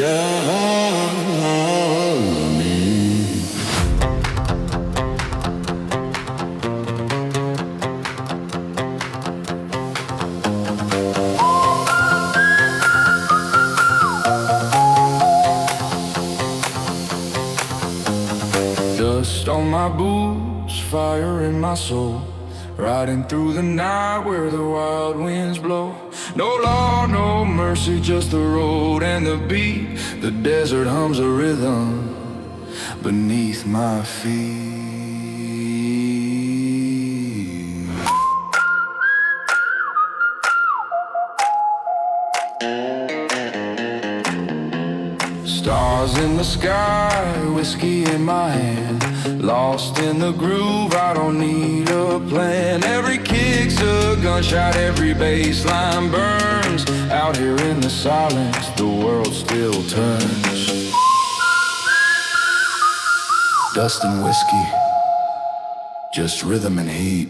Dust on my boots, fire in my soul, riding through the night where the wild winds blow. No law, no mercy, just the road and the beat. The desert hums a rhythm beneath my feet. Stars in the sky, whiskey in my hand, lost in the groove, I don't need a plan. Every kick's a gunshot, every bass line burns. Out here in the silence, the world still turns. Dust and whiskey, just rhythm and heat.